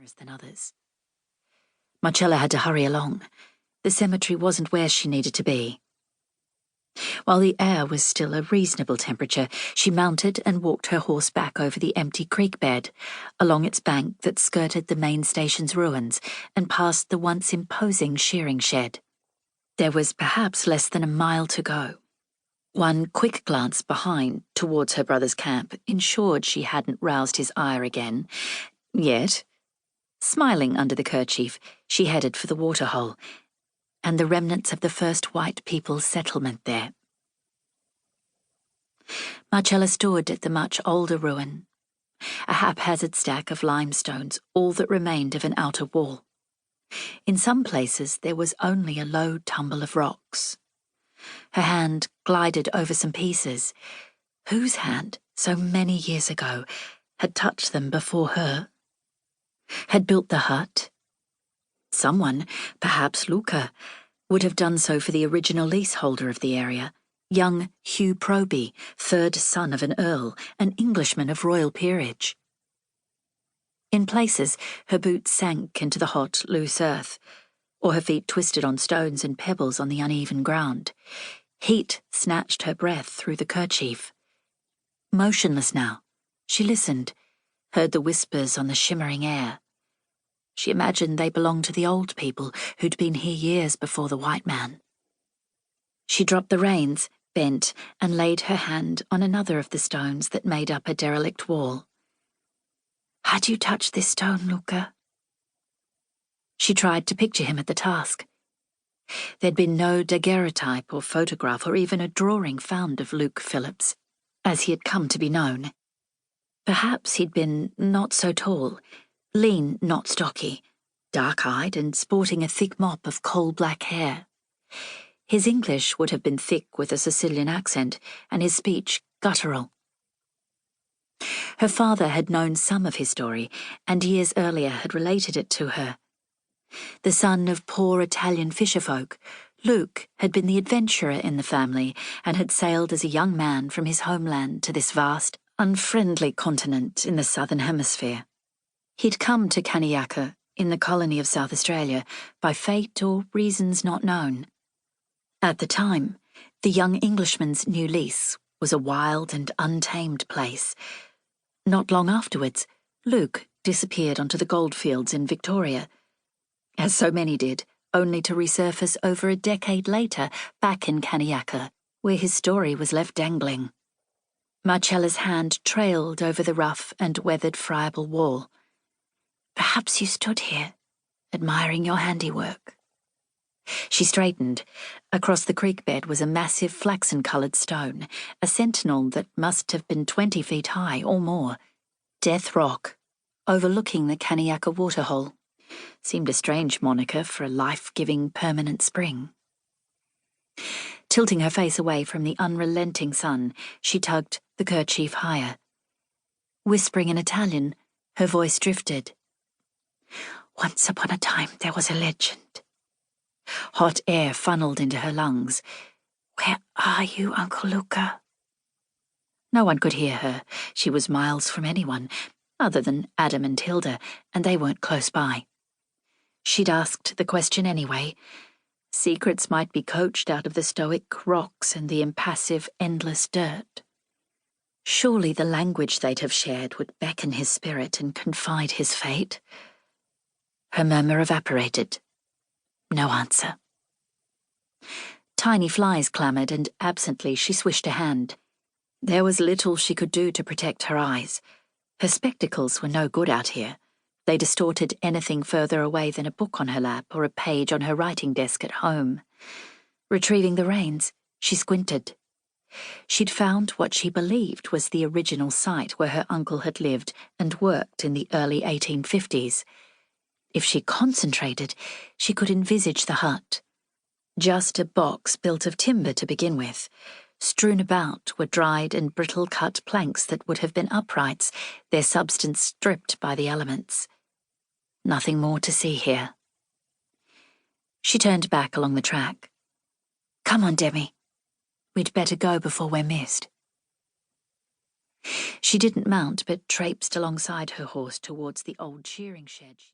dangerous than others. Marcella had to hurry along. The cemetery wasn't where she needed to be. While the air was still a reasonable temperature, she mounted and walked her horse back over the empty creek bed, along its bank that skirted the main station's ruins and past the once imposing shearing shed. There was perhaps less than a mile to go. One quick glance behind, towards her brother's camp, ensured she hadn't roused his ire again. Yet, smiling under the kerchief, she headed for the waterhole, and the remnants of the first white people's settlement there. Marcella stood at the much older ruin, a haphazard stack of limestones, all that remained of an outer wall. In some places there was only a low tumble of rocks. Her hand glided over some pieces. Whose hand, so many years ago, had touched them before her? Had built the hut? Someone, perhaps Luca, would have done so for the original leaseholder of the area, young Hugh Proby, third son of an earl, an Englishman of royal peerage. In places, her boots sank into the hot, loose earth, or her feet twisted on stones and pebbles on the uneven ground. Heat snatched her breath through the kerchief. Motionless now, she listened, heard the whispers on the shimmering air. She imagined they belonged to the old people who'd been here years before the white man. She dropped the reins, bent, and laid her hand on another of the stones that made up a derelict wall. "Had you touched this stone, Luca?" She tried to picture him at the task. There'd been no daguerreotype or photograph or even a drawing found of Luke Phillips, as he had come to be known. Perhaps he'd been not so tall, lean, not stocky, dark-eyed and sporting a thick mop of coal-black hair. His English would have been thick with a Sicilian accent, and his speech guttural. Her father had known some of his story, and years earlier had related it to her. The son of poor Italian fisherfolk, Luke had been the adventurer in the family and had sailed as a young man from his homeland to this vast, unfriendly continent in the southern hemisphere. He'd come to Kanyaka, in the colony of South Australia, by fate or reasons not known. At the time, the young Englishman's new lease was a wild and untamed place. Not long afterwards, Luke disappeared onto the goldfields in Victoria, as so many did, only to resurface over a decade later back in Kanyaka, where his story was left dangling. Marcella's hand trailed over the rough and weathered friable wall. "Perhaps you stood here, admiring your handiwork." She straightened. Across the creek bed was a massive flaxen-coloured stone, a sentinel that must have been 20 feet high or more. Death Rock, overlooking the Kanyaka waterhole. Seemed a strange moniker for a life-giving permanent spring. Tilting her face away from the unrelenting sun, she tugged the kerchief higher. Whispering in Italian, her voice drifted. "Once upon a time there was a legend." Hot air funneled into her lungs. "Where are you, Uncle Luca?" No one could hear her. She was miles from anyone, other than Adam and Hilda, and they weren't close by. She'd asked the question anyway. Secrets might be coached out of the stoic rocks and the impassive, endless dirt. Surely the language they'd have shared would beckon his spirit and confide his fate. Her murmur evaporated. No answer. Tiny flies clamoured, and absently she swished a hand. There was little she could do to protect her eyes. Her spectacles were no good out here. They distorted anything further away than a book on her lap or a page on her writing desk at home. Retrieving the reins, she squinted. She'd found what she believed was the original site where her uncle had lived and worked in the early 1850s. If she concentrated, she could envisage the hut. Just a box built of timber to begin with. Strewn about were dried and brittle-cut planks that would have been uprights, their substance stripped by the elements. Nothing more to see here. She turned back along the track. "Come on, Demi. We'd better go before we're missed." She didn't mount, but traipsed alongside her horse towards the old shearing shed.